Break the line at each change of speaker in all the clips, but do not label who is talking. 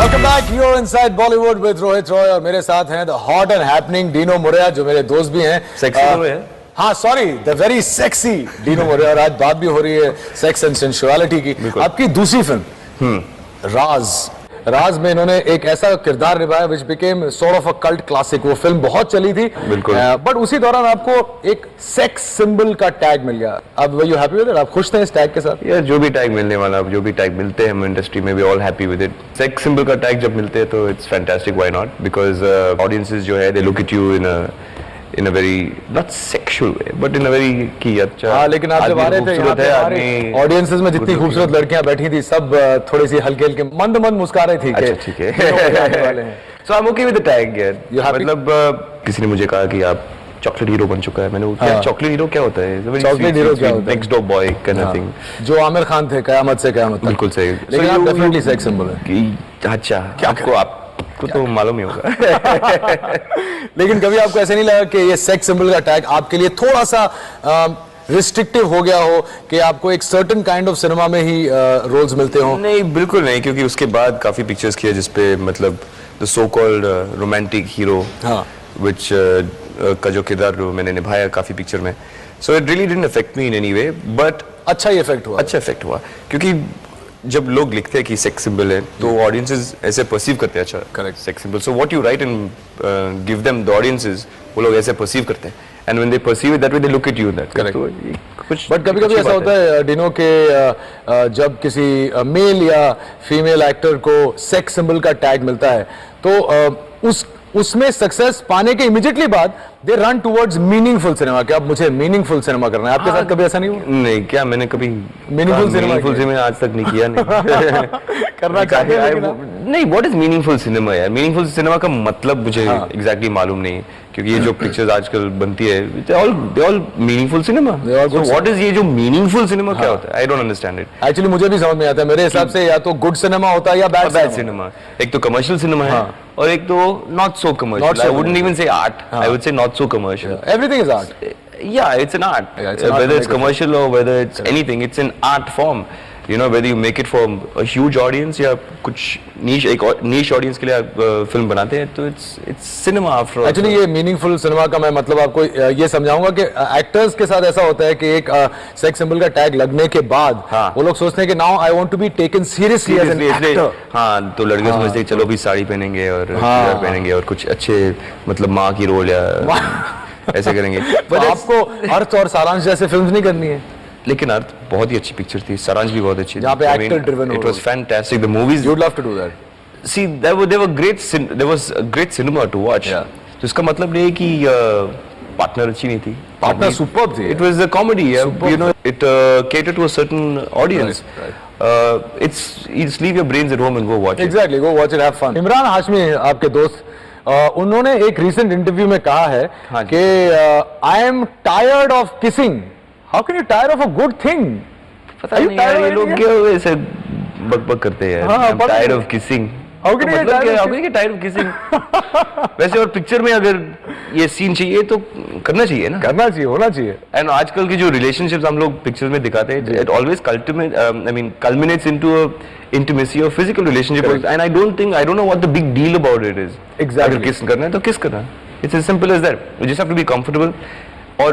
Welcome back, you're inside Bollywood with Rohit Roy और मेरे साथ हैं the hot and happening Dino Morea जो मेरे दोस्त भी हैं।
सेक्सी है।
हाँ sorry, the very sexy Dino Morea. और आज बात भी हो रही है सेक्स एंड सेंसुअलिटी की। आपकी दूसरी फिल्म राज में इन्होंने एक ऐसा किरदार निभाया which became sort of a cult classic. वो फिल्म बहुत चली थी, बट उसी दौरान आपको एक सेक्स सिंबल का टैग मिल गया। अब यू हैप्पी विद इट? आप खुश थे इस टैग के साथ?
यार जो भी टैग मिलने वाला, जो भी टैग मिलते हैं हम इंडस्ट्री में, we all happy with it. Sex symbol का टैग जब मिलते हैं तो it's fantastic, why not? Because audiences जो है they look at you in a very not sexual way but in a very कि अच्छा।
हाँ, लेकिन आप जब आ रहे थे यहाँ पे हमारे ऑडियंसेस में जितनी खूबसूरत लड़कियां बैठी थी सब थोड़ी सी हल्के हल्के मंद मुस्कुरा रही थी।
अच्छा ठीक है। So I'm okay with the tag यार। मतलब किसी ने मुझे कहा कि आप चॉकलेट हीरो बन चुका है। मैंने क्या चॉकलेट हीरो क्या होता है?
चॉकलेट हीरो क्या होता है?
Next door boy kind of thing,
जो आमिर खान थे कयामत से कयामत तक।
बिल्कुल सही।
लेकिन आप डेफिनेटली सेक्स सिंबल है।
अच्छा, आपको तो मालूम ही होगा।
लेकिन कभी आपको ऐसे नहीं लगा कि ये सेक्स सिंबल का टैग आपके लिए थोड़ा सा रिस्ट्रिक्टिव हो गया हो कि आपको एक सर्टेन काइंड ऑफ सिनेमा में ही रोल्स मिलते हो?
नहीं, बिल्कुल नहीं, क्योंकि उसके बाद काफी पिक्चर्स किए जिसपे मतलब the so called romantic hero which का जो किरदार मैंने निभाया काफी पिक्चर में। So it really didn't affect me in any way, but
अच्छा ही इफेक्ट हुआ।
अच्छा इफेक्ट हुआ, क्योंकि जब लोग लिखते हैं कि सेक्स सिंबल है तो ऑडियंसेस ऐसे परसीव करते हैं। अच्छा, correct, sex symbol. So what you right and give them the audiences, वो लोग ऐसे परसीव करते हैं, and when they perceive it that way they look at you that. Correct. कुछ बट
कभी-कभी ऐसा होता है डिनो के जब किसी मेल या फीमेल एक्टर को सेक्स सिंबल का टैग मिलता है तो उसमें सक्सेस पाने के इमीडिएटली बाद they run towards meaningful cinema. क्या अब मुझे मीनिंगफुल सिनेमा करना है? आपके साथ कभी ऐसा नहीं हुआ?
नहीं, क्या मैंने कभी
मीनिंगफुल
सिनेमा आज तक नहीं किया। नहीं
करना चाहते हैं
नहीं। व्हाट इज मीनिंगफुल सिनेमा यार? मीनिंगफुल सिनेमा का मतलब मुझे एग्जैक्टली मालूम नहीं है, क्योंकि ये जो पिक्चर्स आजकल बनती है they all meaningful cinema. So what is ये जो मीनिंगफुल सिनेमा क्या होता है? I don't understand it.
Actually मुझे भी समझ में आता है। मेरे हिसाब से या तो गुड सिनेमा होता है या बैड
सिनेमा। एक तो कमर्शियल सिनेमा है और एक तो not so commercial. I wouldn't even say art, I would say not so commercial.
Everything is art.
Yeah, it's an art. Whether it's commercial or whether it's anything, it's an art form. You know, whether you make it for a huge audience या कुछ niche audience के लिए आप film बनाते हैं, तो it's cinema after all.
Actually ये meaningful cinema का मैं मतलब आपको ये समझाऊंगा कि एक्टर्स के साथ ऐसा होता है कि एक सेक्स सिंबल का टैग लगने के बाद वो लोग सोचते हैं कि now I want to be taken seriously as an actor.
हाँ, तो लड़के समझते हैं चलो भी साड़ी पहनेंगे और पहनेंगे और कुछ अच्छे मतलब माँ की रोल या ऐसे करेंगे।
पर आपको अर्थ और सारांश जैसे फिल्म्स नहीं करनी है?
लेकिन अर्थ बहुत ही अच्छी पिक्चर थी, सारांश भी बहुत अच्छी थी।
जहाँ पे एक्टर ड्रिवन हो।
It was fantastic. The movies.
You'd love to do that.
See, there was a great cinema to watch. तो इसका मतलब नहीं है कि पार्टनर अच्छी नहीं थी।
पार्टनर सुपर्ब थी।
It was a comedy. You know, it catered to a certain audience. It's leave your brains at home and go watch it.
Exactly, go watch it, have fun. Imran Hashmi आपके दोस्त, उन्होंने एक recent interview में कहा है कि I am tired of kissing. How can you tyre of a good thing?
पता नहीं यार, ये लोग क्यों ऐसे बकबक करते हैं यार। Tired of kissing.
How can you
tired of kissing? वैसे और पिक्चर में अगर ये सीन चाहिए तो करना चाहिए ना,
करना चाहिए, होना चाहिए।
एंड आजकल की जो रिलेशनशिप्स हम लोग पिक्चर्स में दिखाते हैं, it always culminates into a intimacy or physical relationship. And I don't know what the big deal about it is.
Exactly.
अगर किस करना है तो किस करना है, it's as simple as that. You just have to be comfortable. और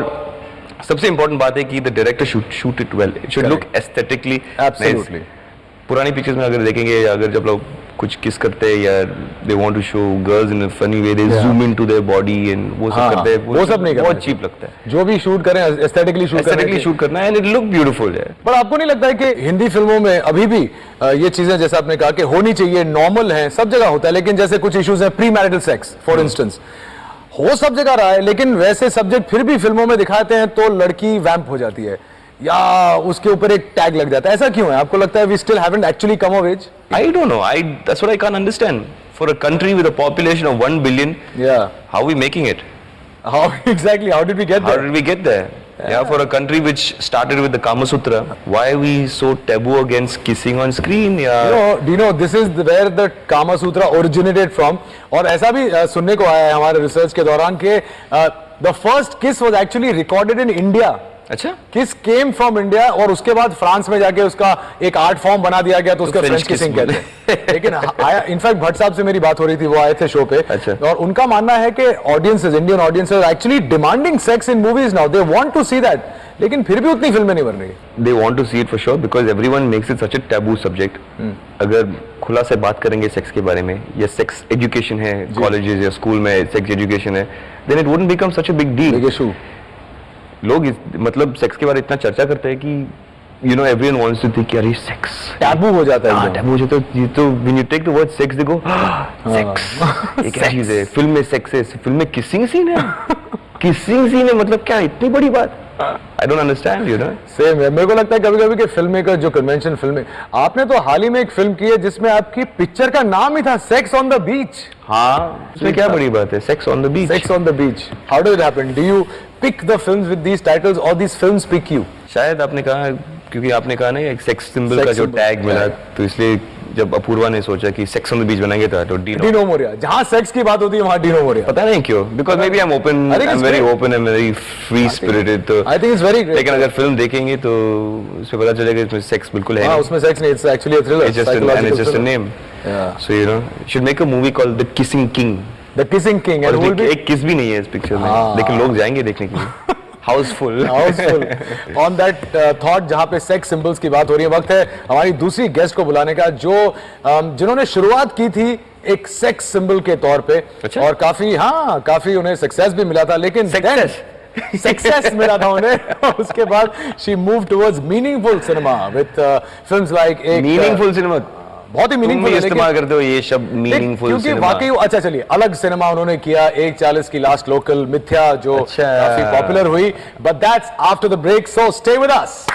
सबसे इम्पोर्टेंट बात है कि the director shoot it well. It should look aesthetically
absolutely
nice. पुरानी पिक्चर्स में अगर देखेंगे, अगर जब लोग कुछ किस करते हैं या they want to show girls in a funny way, they zoom into their body and वो सब करते हैं,
वो सब नहीं करना,
बहुत चीप लगता है।
जो भी शूट करें एस्थेटिकली शूट
करना है, and it look beautiful है।
पर आपको नहीं लगता है कि हिंदी फिल्मों में अभी भी ये चीजें जैसे आपने कहा कि होनी चाहिए, नॉर्मल है, सब जगह होता है, लेकिन जैसे कुछ इश्यूज हैं, pre marital sex for instance हो सब जगह रहा है, लेकिन वैसे सब्जेक्ट फिर भी फिल्मों में दिखाते हैं तो लड़की वैम्प हो जाती है या उसके ऊपर एक टैग लग जाता है। ऐसा क्यों है? आपको लगता है we still haven't actually come of age?
I don't know. That's what I can't understand. For a country with a population of 1 billion, how are we making it?
How exactly? How did we get there?
How did we get there? Yeah, for a country which started with the Kama Sutra, why are we so taboo against kissing on screen?
Do you know this is where the Kama Sutra originated from? और ऐसा भी सुनने को आया है हमारे research के दौरान कि the first kiss was actually recorded in India.
अच्छा
किस केम फ्रॉम इंडिया, और उसके बाद फ्रांस में जाके उसका एक आर्ट फॉर्म बना दिया गया तो उसका
French
फ्रेंच किसिंग
kiss
कहते हैं। लेकिन आया, इनफैक्ट भट्ट साहब से मेरी बात हो रही थी, वो आए थे शो पे,
अच्छा।
और उनका मानना है कि audiences, Indian audiences actually demanding sex in movies now, they want to see that, लेकिन फिर भी उतनी फिल्में नहीं बन रही।
they want to see it for sure because everyone makes it such a taboo subject. अगर खुला से बात करेंगे सेक्स के बारे में, या सेक्स एजुकेशन है कॉलेजेस या स्कूल में सेक्स एजुकेशन है, then it wouldn't become such a big deal.
Big issue.
लोग मतलब सेक्स के बारे में इतना चर्चा करते हैं कि you know everyone wants to think यार ये सेक्स
टैबू हो जाता है
हाँ
एकदम।
टैबू हो जाता है। ये तो when you take the word sex they go sex ये क्या चीज है, फिल्म में सेक्स है, फिल्म में किसिंग सीन है, किसिंग सीन है, मतलब क्या इतनी बड़ी बात। I don't understand, you know.
Same है, मेरे को लगता है कभी कभी कि फिल्म मेकर जो कन्वेंशन फिल्में, आपने तो हाल ही में एक फिल्म की है जिसमें आपकी पिक्चर का नाम ही था सेक्स ऑन द बीच।
हाँ इसमें क्या बड़ी बात है, sex on the beach.
Sex on the beach, how do it happen? Do you pick the films with these titles और दीस फिल्म्स पिक यू?
शायद आपने कहा, क्योंकि आपने कहा ना एक सेक्स सिंबल
Sex
का जो
symbol,
टैग मिला,
right.
तो इसलिए जब अपूर्वा ने सोचा कि सेक्स ऑन द बीच बनाएंगे तो डीनो।
डीनो मोरिया, जहां सेक्स की बात होती है वहां डीनो मोरिया।
पता नहीं क्यों, because maybe I am open,
I think
I am
it's
very
great.
Open, I am very free spirited, तो
I think it's very great.
लेकिन अगर फिल्म देखेंगे तो उसमें पता चलेगा इसमें सेक्स बिल्कुल है
हाँ,
नहीं।
उसमें सेक्स नहीं, it's actually a thriller,
It's just and it's just a name.
Yeah.
So you know, should make a movie called The Kissing King.
The kissing king,
और
एंड विल बी
एक किस भी नहीं है इस पिक्चर में, लेकिन लोग जाएंगे देखने के लिए। Housefull.
Housefull. On that thought, जहां पे सेक्स सिंबल्स की बात हो रही है, वक्त है हमारी दूसरी गेस्ट को बुलाने का, जो जिन्होंने शुरुआत की थी एक सेक्स सिंबल के तौर पे,
अच्छा?
और काफी उन्हें सक्सेस भी मिला था, लेकिन सक्सेस मिला था उन्हें। उसके बाद she move towards meaningful cinema with films like एक
मीनिंगफुल सिनेमा
बहुत ही
तुम भी
मीनिंगफुल
इस्तेमाल करते हो ये शब्द मीनिंगफुल
क्योंकि
सिनेमा।
वाकई अच्छा, चलिए अलग सिनेमा उन्होंने किया, 1:40 की लास्ट लोकल मिथ्या जो
अच्छा।
काफी पॉपुलर हुई, but that's after the break, so stay with us.